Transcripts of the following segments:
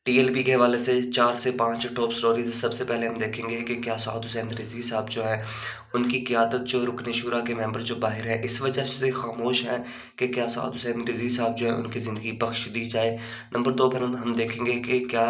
TLP के हवाले से 4 से 5 टॉप स्टोरीज़। सबसे पहले हम देखेंगे कि क्या साउद हुसैन रिज़वी साहब जो हैं, उनकी क़यादत जो रुकन शुरा के मेंबर जो बाहर हैं, इस वजह से खामोश हैं कि क्या साउद हुसैन रिज़वी साहब जो हैं, उनकी ज़िंदगी बख्श दी जाए। नंबर 2 पर हम देखेंगे कि क्या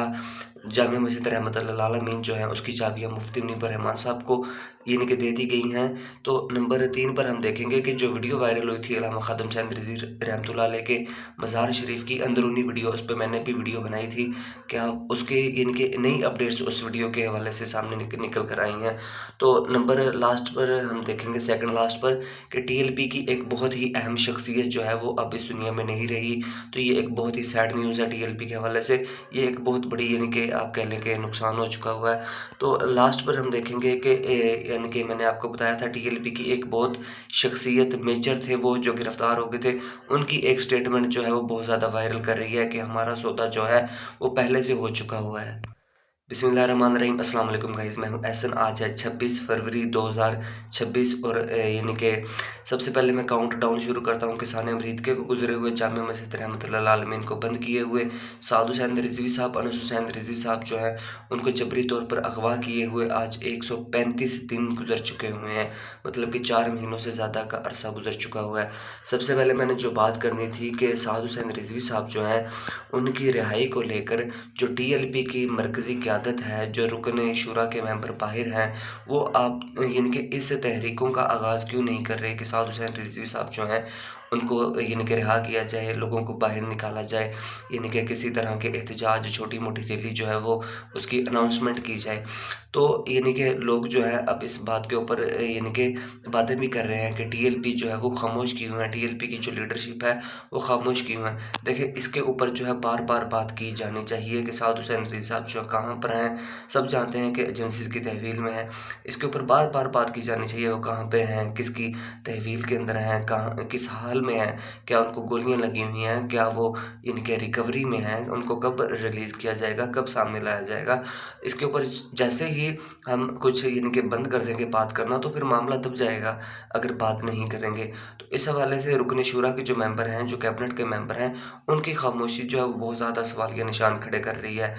जामिया मस्जिद रहमतुल्लाह अल आलमीन जो है, उसकी चाबियाँ मुफ्ती मुनीब रहमान साहब को यानी कि दे दी गई हैं। तो नंबर 3 पर हम देखेंगे कि जो वीडियो वायरल हुई थी अल्लामा ख़ादम हुसैन रिज़वी रहमतुल्लाह अलैह के मज़ार शरीफ की अंदरूनी वीडियो, उस पे मैंने भी वीडियो बनाई थी। क्या उसके यानी कि नई अपडेट्स उस वीडियो के हवाले से सामने निकल कर आई हैं। तो नंबर लास्ट पर हम देखेंगे, सेकंड लास्ट पर, कि टीएलपी की एक बहुत ही अहम शख्सियत जो है वो अब इस दुनिया में नहीं रही। तो ये एक बहुत ही सैड न्यूज़ है टीएलपी के हवाले से। ये एक बहुत बड़ी यानी कि आप कह लें कि नुकसान हो चुका हुआ है। तो लास्ट पर हम देखेंगे कि यानी कि मैंने आपको बताया था टीएलपी की एक बहुत शख्सियत मेजर थे वो जो गिरफ़्तार हो गए थे। उनकी एक स्टेटमेंट जो है वो बहुत ज़्यादा वायरल कर रही है कि हमारा सौदा जो है वो पहले से हो चुका हुआ है। बिस्मिल्लाहिर्रहमानिर्रहीम, अस्सलाम वालेकुम गाइज़, मैं हूँ एहसन। आज है 26 फरवरी 2026 और यानी कि सबसे पहले मैं काउंटडाउन शुरू करता हूँ किसान अमरीदके को गुज़रे हुए, जामिया मस्जिद रहमतुल्लाह अल आलमीन को बंद किए हुए, साउद हुसैन रिज़वी साहब, अनस हुसैन रिज़वी साहब जो हैं, उनको जबरी तौर पर अगवा किए हुए आज 135 दिन गुज़र चुके हुए हैं। मतलब कि 4 महीनों से ज़्यादा का अरसा गुज़र चुका हुआ है। सबसे पहले मैंने जो बात करनी थी कि साउद हुसैन रिज़वी साहब जो हैं, उनकी रिहाई को लेकर जो टीएलपी की मरकज़ी क़यादत है, जो रुकन शुरा के मेंबर बाहिर हैं, वो आप यानी कि इस तहरीकों का आगाज़ क्यों नहीं कर रहे कि साउद हुसैन रिज़वी साहब जो हैं, उनको यानी कि रिहा किया जाए, लोगों को बाहर निकाला जाए, यानी कि किसी तरह के एहतजाज, छोटी-मोटी रैली जो है वो उसकी अनाउंसमेंट की जाए। तो यानी कि लोग जो है अब इस बात के ऊपर यानी कि बातें भी कर रहे हैं कि टीएलपी जो है वो खामोश क्यों है, टीएलपी की जो लीडरशिप है वो खामोश क्यों है। देखिए, इसके ऊपर जो है बार-बार बात की जानी चाहिए कि साउद हुसैन रिज़वी साहब जो कहाँ पर हैं। सब जानते हैं कि एजेंसीज़ की तहवील में हैं। इसके ऊपर बार-बार बात की जानी चाहिए, वो कहाँ पे हैं, किसकी तहवील के अंदर हैं, कहाँ किस हाल में हैं, क्या उनको गोलियाँ लगी हुई हैं, क्या वो इनके रिकवरी में हैं, उनको कब रिलीज़ किया जाएगा, कब सामने लाया जाएगा। इसके ऊपर जैसे ही हम कुछ यानी कि बंद कर देंगे बात करना, तो फिर मामला दब जाएगा, अगर बात नहीं करेंगे। तो इस हवाले से रुकन शुरा के जो मेंबर हैं, जो कैबिनेट के मेंबर हैं, उनकी खामोशी जो है वो बहुत ज़्यादा सवालिया निशान खड़े कर रही है।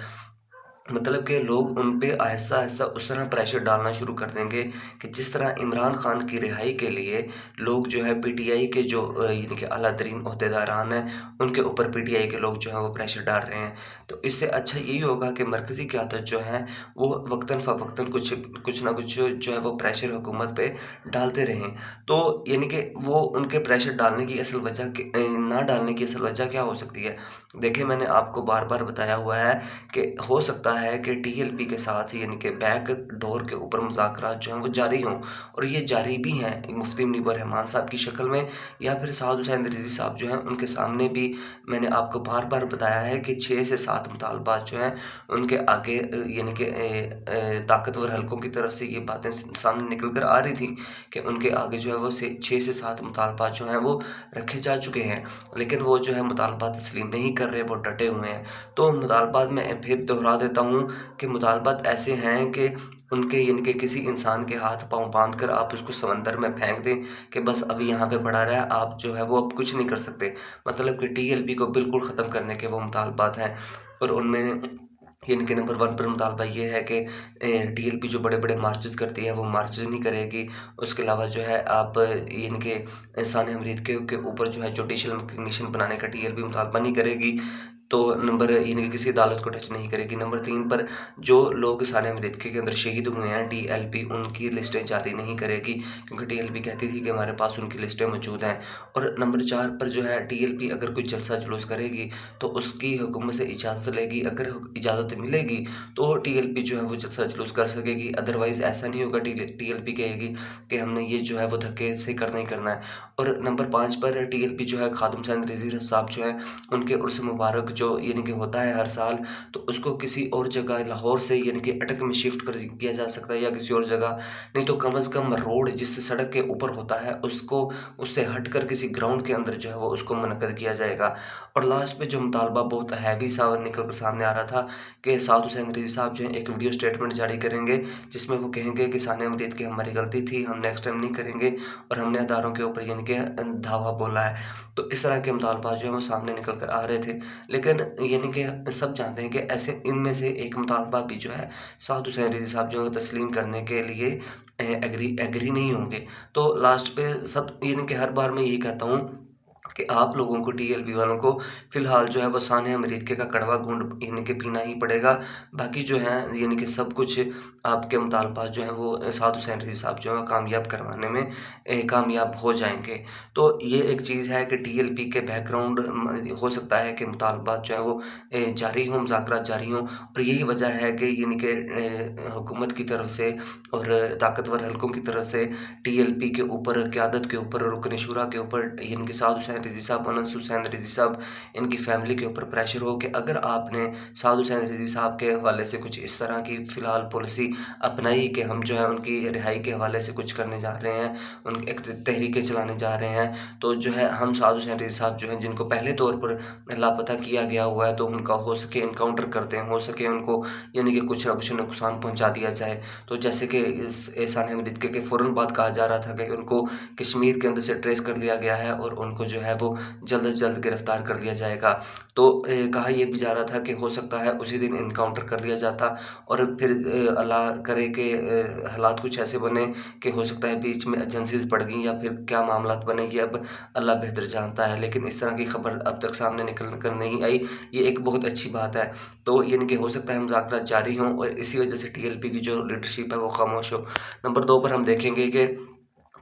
मतलब कि लोग उन पे आहिस्ता-आहिस्ता उस तरह प्रेशर डालना शुरू कर देंगे कि जिस तरह इमरान खान की रिहाई के लिए लोग जो है पीटीआई के जो यानी कि आला तरीन ओहदेदारान हैं, उनके ऊपर पीटीआई के लोग जो हैं वो प्रेशर डाल रहे हैं। तो इससे अच्छा यही होगा कि मरकज़ी क़यादत जो है वो वक़्तन-फ़वक़्तन कुछ ना कुछ जो है वो प्रेशर हुकूमत पे डालते रहें। तो यानी कि वो उनके प्रेशर डालने की असल वजह ना डालने की असल वजह क्या हो सकती है? देखिए, मैंने आपको बार-बार बताया हुआ है कि हो सकता है कि टीएलपी के साथ यानी कि बैक डोर के ऊपर मुज़ाकरात जो हैं वो जारी हों, और ये जारी भी हैं मुफ्ती मुनीब रहमान साहब की शक्ल में, या फिर साउद हुसैन रिज़वी साहब जो हैं उनके सामने भी मैंने आपको बार-बार बताया है कि 6 से 7 मुतालबात जो हैं उनके आगे यानी कि ताकतवर हलकों की तरफ से ये बातें सामने निकल कर आ रही थी कि उनके आगे जो है वो 6 से 7 मुतालबात जो हैं वो रखे जा चुके हैं। लेकिन वो जो है मुतालबात तस्लीम नहीं कर रहे, वो डटे हुए हैं। तो मुतालबात मैं फिर दोहरा देता हूँ कि मुतालबात ऐसे हैं कि उनके यानी कि किसी इंसान के हाथ-पाँव बाँध कर आप उसको समंदर में फेंक दें कि बस अभी यहाँ पे पड़ा रहे, आप जो है वो अब कुछ नहीं कर सकते। मतलब कि टीएलपी को बिल्कुल ख़त्म करने के वो मुतालबात हैं, और उनमें यानी कि नंबर 1 पर मुतालबा ये है कि टीएलपी जो बड़े-बड़े मार्चेज़ करती है, वो मार्चेज़ नहीं करेगी। उसके अलावा जो है आप यानी कि इंसान अमरीद के ऊपर जो है जुडिशल कमीशन बनाने का टीएलपी मुतालबा नहीं करेगी। तो नंबर यानी कि किसी अदालत को टच नहीं करेगी। नंबर 3 पर जो लोग साने अमरीदके के अंदर शहीद हुए हैं, टीएलपी उनकी लिस्टें जारी नहीं करेगी, क्योंकि टीएलपी कहती थी कि हमारे पास उनकी लिस्टें मौजूद हैं। और नंबर 4 पर जो है टीएलपी अगर कोई जलसा-जुलूस करेगी, तो उसकी हुकूमत से इजाज़त लेगी। अगर इजाज़त मिलेगी, तो टीएलपी जो है वो जलसा-जुलूस कर सकेगी। अदरवाइज़ ऐसा नहीं होगा, टीएलपी कहेगी कि हमने ये जो है वो धक्के से करना ही करना है। और नंबर 5 पर टीएलपी जो है ख़ादम हुसैन रिज़वी साहब जो हैं, उनके उर्स मुबारक जो यानी कि होता है हर साल, तो उसको किसी और जगह लाहौर से यानी कि अटक में शिफ्ट कर किया जा सकता है, या किसी और जगह। नहीं तो कम से कम रोड जिस सड़क के ऊपर होता है उसको, उससे हटकर किसी ग्राउंड के अंदर जो है वो उसको मुनक्कद किया जाएगा। और लास्ट में जो मुतालबा बहुत हैवी सा निकल कर सामने आ रहा था कि साउद हुसैन रिज़वी साहब जो हैं एक वीडियो स्टेटमेंट जारी करेंगे, जिसमें वो कहेंगे कि साने अमरीद की हमारी गलती थी, हम नेक्स्ट टाइम नहीं करेंगे, और हमने अदारों के ऊपर यानी कि धावा बोला है। तो इस तरह के मुतालबात जो हैं वो सामने निकल कर आ रहे थे। लेकिन लेकिन यानी कि सब जानते हैं कि ऐसे इनमें से एक मुतालबा भी जो है साउद हुसैन रिज़वी साहब जो है तस्लीम करने के लिए एग्री एग्री नहीं होंगे। तो लास्ट पे सब यानी कि हर बार मैं यही कहता हूँ कि आप लोगों को टीएलपी वालों को फ़िलहाल जो है वो सानिया मरीद का कड़वा घूंट यानी कि पीना ही पड़ेगा। बाकी जो है यानी कि सब कुछ आपके मुतालबात जो हैं वो साउद हुसैन रिज़वी साहब जो है कामयाब करवाने में कामयाब हो जाएँगे। तो ये एक चीज़ है कि टीएलपी के बैकग्राउंड हो सकता है कि मुतालबात जो है वो जारी हों, मुज़ाकरात जारी हों और यही वजह है कि यानी कि हुकूमत की तरफ से और ताकतवर हलकों की तरफ से टीएलपी के ऊपर, क़यादत के ऊपर, रुकन शुरा के ऊपर यानी कि साउद हुसैन रिज़वी साहब, अनस हुसैन रिज़वी साहब, इनकी फ़ैमिली के ऊपर प्रेशर हो कि अगर आपने साउद हुसैन रिज़वी साहब के हवाले से कुछ इस तरह की फ़िलहाल पॉलिसी अपनाई कि हम जो है उनकी रिहाई के हवाले से कुछ करने जा रहे हैं, उन एक तहरीकें चलाने जा रहे हैं, तो जो है हम साउद हुसैन रिज़वी साहब जो हैं जिनको पहले तौर पर लापता किया गया हुआ है, तो उनका हो सके एनकाउंटर कर दें, हो सके उनको यानी कि कुछ ना कुछ नुकसान पहुँचा दिया जाए। तो जैसे कि इस सानिया मलिक के फ़ौरन बाद कहा जा रहा था कि उनको कश्मीर के अंदर से ट्रेस कर लिया गया है और उनको जो है वो जल्द से जल्द गिरफ़्तार कर लिया जाएगा। तो कहा ये भी जा रहा था कि हो सकता है उसी दिन एनकाउंटर कर लिया जाता और फिर अल्लाह करे कि हालात कुछ ऐसे बने कि हो सकता है बीच में एजेंसीज़ बढ़ गईं या फिर क्या मामलात बने ये अब अल्लाह बेहतर जानता है। लेकिन इस तरह की खबर अब तक सामने निकल कर नहीं आई, ये एक बहुत अच्छी बात है। तो यानी कि हो सकता है मुज़ाकरात जारी हों और इसी वजह से टीएलपी की जो लीडरशिप है वो खामोश हो। नंबर 2 पर हम देखेंगे कि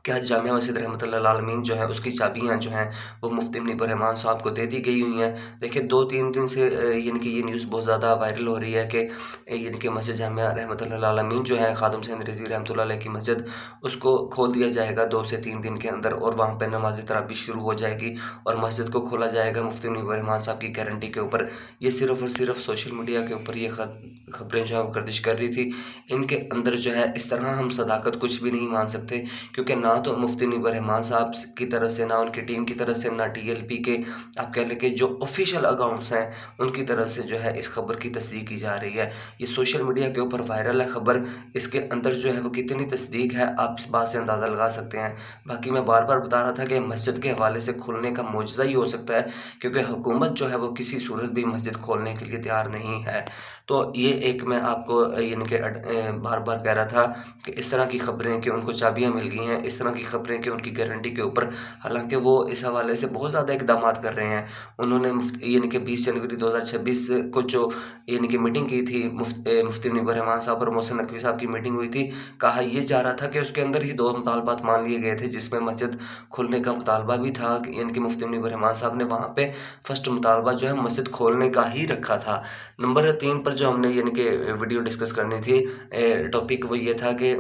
क्या जामिया मस्जिद रहमतुल्लाह आलमीन जो है उसकी चाबियाँ जो हैं वो मुफ्ती मुनीब रहमान साहब को दे दी गई हुई हैं। देखिए 2-3 दिन से यानी कि ये न्यूज़ बहुत ज़्यादा वायरल हो रही है कि यानी कि मस्जिद जामिया रहमतुल्लाह आलमीन जो है खादिम हुसैन रिज़वी रहमतुल्लाह अलैह की मस्जिद उसको खोल दिया जाएगा 2 से 3 दिन के अंदर और वहाँ पे नमाज़ तरावी शुरू हो जाएगी और मस्जिद को खोला जाएगा मुफ्ती मुनीब रहमान साहब की गारंटी के ऊपर। ये सिर्फ़ और सिर्फ़ सोशल मीडिया के ऊपर ये खबरें जो है वो गर्दिश कर रही थी। इनके अंदर जो है इस तरह हम सदाकत कुछ भी नहीं मान सकते क्योंकि ना तो मुफ्ती मुनीब रहमान साहब की तरफ से, ना उनकी टीम की तरफ से, ना टीएलपी के आप कह लें कि जो ऑफ़िशियल अकाउंट्स हैं, उनकी तरफ से जो है इस खबर की तस्दीक की जा रही है। ये सोशल मीडिया के ऊपर वायरल है खबर, इसके अंदर जो है वो कितनी तस्दीक है, आप इस बात से अंदाज़ा लगा सकते हैं। बाकी मैं बार-बार बता रहा था कि मस्जिद के हवाले से खुलने का मौजज़ा ही हो सकता है क्योंकि हुकूमत जो है वो किसी सूरत भी मस्जिद खोलने के लिए तैयार नहीं है। तो ये एक मैं आपको यानी कि बार-बार कह रहा था कि इस तरह की खबरें कि उनको चाबियाँ मिल गई हैं, इस तरह की खबरें कि उनकी गारंटी के ऊपर हालाँकि वो इस हवाले से बहुत ज़्यादा इक़दामात कर रहे हैं। उन्होंने यानी कि 20 जनवरी 2026 को जो यानी कि मीटिंग की थी मुफ्ती मुनीब रहमान साहब और मोहसिन नकवी साहब की मीटिंग हुई थी। कहा ये जा रहा था कि उसके अंदर ही 2 मुतालबात मान लिए गए थे जिसमें मस्जिद खोलने का मुतालबा भी था कि यानी कि मुफ्ती मुनीब रहमान साहब ने वहाँ पे फर्स्ट मुतालबा जो है मस्जिद खोलने का ही रखा था। नंबर 3 पर जो हमने यानी कि वीडियो डिस्कस करनी थी टॉपिक वो ये था कि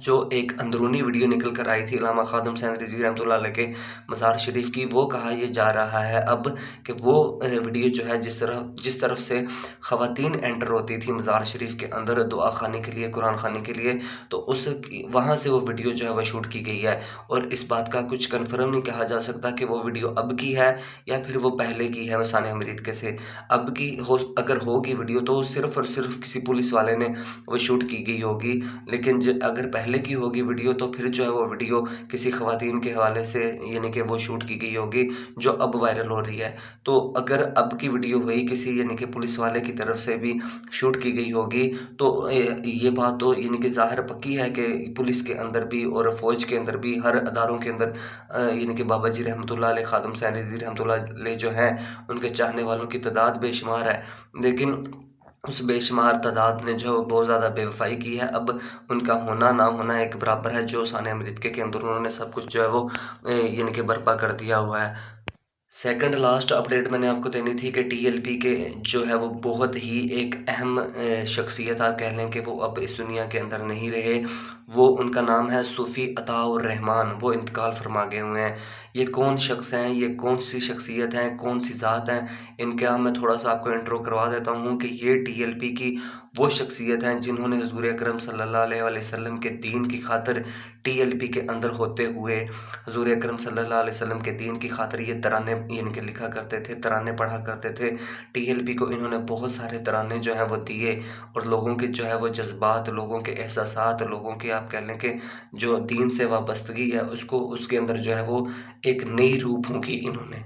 जो एक अंदरूनी वीडियो निकल कर आई थी इलामा खादिम हुसैन रिज़वी रहमतुल्लाह अलैह के मज़ार शरीफ की, वो कहा ये जा रहा है अब कि वो वीडियो जो है जिस तरफ से ख़वातीन एंटर होती थी मज़ार शरीफ के अंदर दुआ ख़ानी के लिए, कुरान ख़ानी के लिए, तो उस वहाँ से वो वीडियो जो है वह शूट की गई है और इस बात का कुछ कन्फर्म नहीं कहा जा सकता कि वो वीडियो अब की है या फिर वो पहले की है सानिया मरीद के से। अब की हो अगर होगी वीडियो तो सिर्फ़ और सिर्फ़ किसी पुलिस वाले ने वो शूट की गई होगी, लेकिन अगर पहले की होगी वीडियो तो फिर जो है वो वीडियो किसी ख़वातीन के हवाले से यानी कि वो शूट की गई होगी जो अब वायरल हो रही है। तो अगर अब की वीडियो हुई किसी यानी कि पुलिस वाले की तरफ से भी शूट की गई होगी तो ये बात तो यानी कि ज़ाहिर पक्की है कि पुलिस के अंदर भी और फ़ौज के अंदर भी हर अदारों के अंदर यानी कि बाबा जी रहमतुल्लाह अलैह खादिम हुसैन रिज़वी रहमतुल्लाह अलैह जो हैं उनके चाहने वालों की तादाद बेशुमार है। लेकिन उस बेशुमार तादाद ने जो बहुत ज़्यादा बेवफ़ाई की है, अब उनका होना ना होना एक बराबर है, जो सानिया मलिक के अंदर उन्होंने सब कुछ जो है वो यानी कि बर्पा कर दिया हुआ है। सेकंड लास्ट अपडेट मैंने आपको देनी थी कि टीएलपी के जो है वो बहुत ही एक अहम शख्सियत आप कह लें कि वो अब इस दुनिया के अंदर नहीं रहे। वो उनका नाम है सूफ़ी अताउर रहमान, वो इंतकाल फ़रमा गए हुए हैं। ये कौन शख्स हैं, ये कौन-सी शख्सियत हैं, कौन-सी ज़ात हैं, इनका मैं थोड़ा-सा आपको इंट्रो करवा देता हूँ कि ये टीएलपी की वो शख्सियत हैं जिन्होंने हुज़ूर अकरम सल्लल्लाहु अलैहि वसल्लम के दीन की खातिर टीएलपी के अंदर होते हुए हुज़ूर अकरम सल्लल्लाहु अलैहि वसल्लम के दीन की खातिर ये तराने यानी कि लिखा करते थे, तराने पढ़ा करते थे। टीएलपी को इन्होंने बहुत सारे तराने जो हैं वो दिए और लोगों के जो है वो जज़्बात, लोगों के एहसासात, लोगों के आप कह लें कि जो दीन से वाबस्तगी है उसको उसके अंदर जो है वो एक नई रूह फूँकी इन्होंने।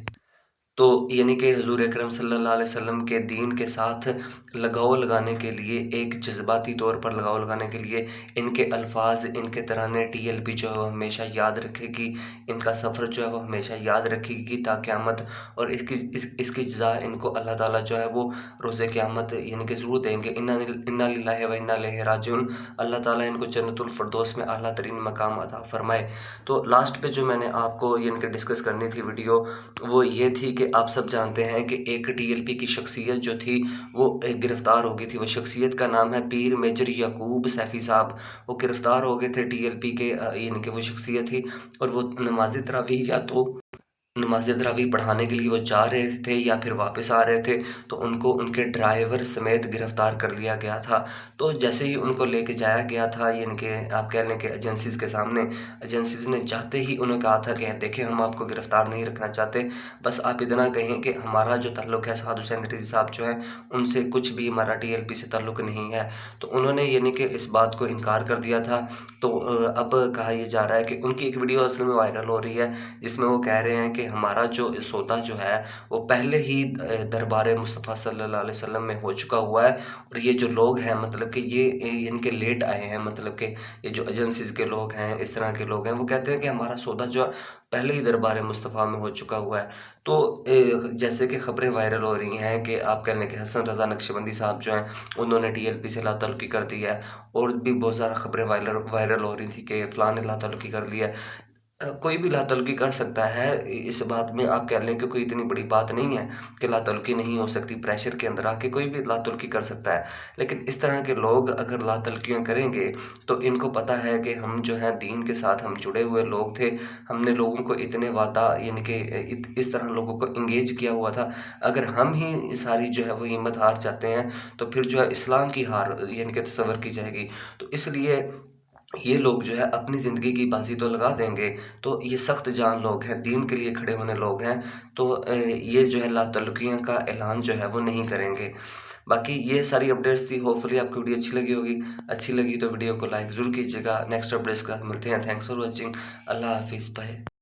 तो यानी कि हुज़ूर अकरम सल्लल्लाहु अलैहि वसल्लम के दीन के साथ लगाव लगाने के लिए, एक जज़्बाती तौर पर लगाव लगाने के लिए इनके अल्फ़ाज़, इनके तराने टीएलपी जो है वो हमेशा याद रखेगी, इनका सफ़र जो है वो हमेशा याद रखेगी ता क़यामत। और इसकी जज़ा इनको अल्लाह ताला जो है वो रोज़े क़यामत यानी कि ज़रूर देंगे। इन्ना लिल्लाहि व इन्ना इलैहि राजिऊन। अल्लाह ताला इनको जन्नतुल फ़िरदौस में आला तरीन मकाम अता फ़रमाए। तो लास्ट पे जो मैंने आपको यानी कि डिस्कस करनी थी वीडियो, वो ये थी कि आप सब जानते हैं कि एक टीएलपी की शख्सियत जो थी वो गिरफ़्तार हो गई थी। वो शख्सियत का नाम है पीर मेजर याकूब सैफ़ी साहब। वो गिरफ़्तार हो गए थे टीएलपी के यानी कि वो शख्सियत थी, और वो नमाज़ तरावीह या तो नमाज़ तरावीह पढ़ाने के लिए वो जा रहे थे या फिर वापस आ रहे थे, तो उनको उनके ड्राइवर समेत गिरफ़्तार कर लिया गया था। तो जैसे ही उनको लेके जाया गया था यानी कि आप कह लें कि एजेंसीज़ के सामने, एजेंसीज़ ने जाते ही उन्हें कहा था कि देखिए हम आपको गिरफ़्तार नहीं रखना चाहते, बस आप इतना कहें कि हमारा जो ताल्लुक़ है साद हुसैन रिज़वी साहब जो हैं उनसे कुछ भी हमारा टीएलपी से ताल्लुक़ नहीं है। तो उन्होंने यानी कि इस बात को इनकार कर दिया था। तो अब कहा ये जा रहा है कि उनकी एक वीडियो असल में वायरल हो रही है, जिसमें वो कह रहे हैं कि हमारा जो सौदा जो है वो पहले ही दरबार मुस्तफ़ा सल्लल्लाहु अलैहि वसल्लम में हो चुका हुआ है, और ये जो लोग हैं मतलब कि ये इनके लेट आए हैं, मतलब कि ये जो एजेंसीज़ के लोग हैं, इस तरह के लोग हैं, वो कहते हैं कि हमारा सौदा जो है पहले ही दरबार मुस्तफ़ा में हो चुका हुआ है। तो जैसे कि ख़बरें वायरल हो रही हैं कि आप कह लें कि हसन रज़ा नक्शबंदी साहब जो हैं उन्होंने टीएलपी से लातल्लुक़ी कर दी है, और भी बहुत ज़्यादा ख़बरें वायरल वायरल हो रही थी कि फ़लाँ ने लातल्लुक़ी कर लिया है। कोई भी लातल्लुक़ी कर सकता है, इस बात में आप कह लें कि कोई इतनी बड़ी बात नहीं है कि लातल्लुक़ी नहीं हो सकती, प्रेशर के अंदर आके कोई भी लातल्लुक़ी कर सकता है। लेकिन इस तरह के लोग अगर लातल्लुक़ियाँ करेंगे, तो इनको पता है कि हम जो हैं दीन के साथ हम जुड़े हुए लोग थे, हमने लोगों को इतने वादा यानी कि इस तरह लोगों को एंगेज किया हुआ था। अगर हम ही सारी जो है वो हिम्मत हार जाते हैं, तो फिर जो है इस्लाम की हार यानी कि तसव्वुर की जाएगी। तो इसलिए ये लोग जो है अपनी ज़िंदगी की बाजी तो लगा देंगे, तो ये सख्त जान लोग हैं, दीन के लिए खड़े होने लोग हैं, तो ये जो है लातल्लुक़ियों का ऐलान जो है वो नहीं करेंगे। बाकी ये सारी अपडेट्स थी, होपफुली आपको वीडियो अच्छी लगी होगी। अच्छी लगी तो वीडियो को लाइक ज़रूर कीजिएगा। नेक्स्ट अपडेट्स के साथ मिलते हैं। Thanks for watching. अल्लाह हाफ़िज़, बाय।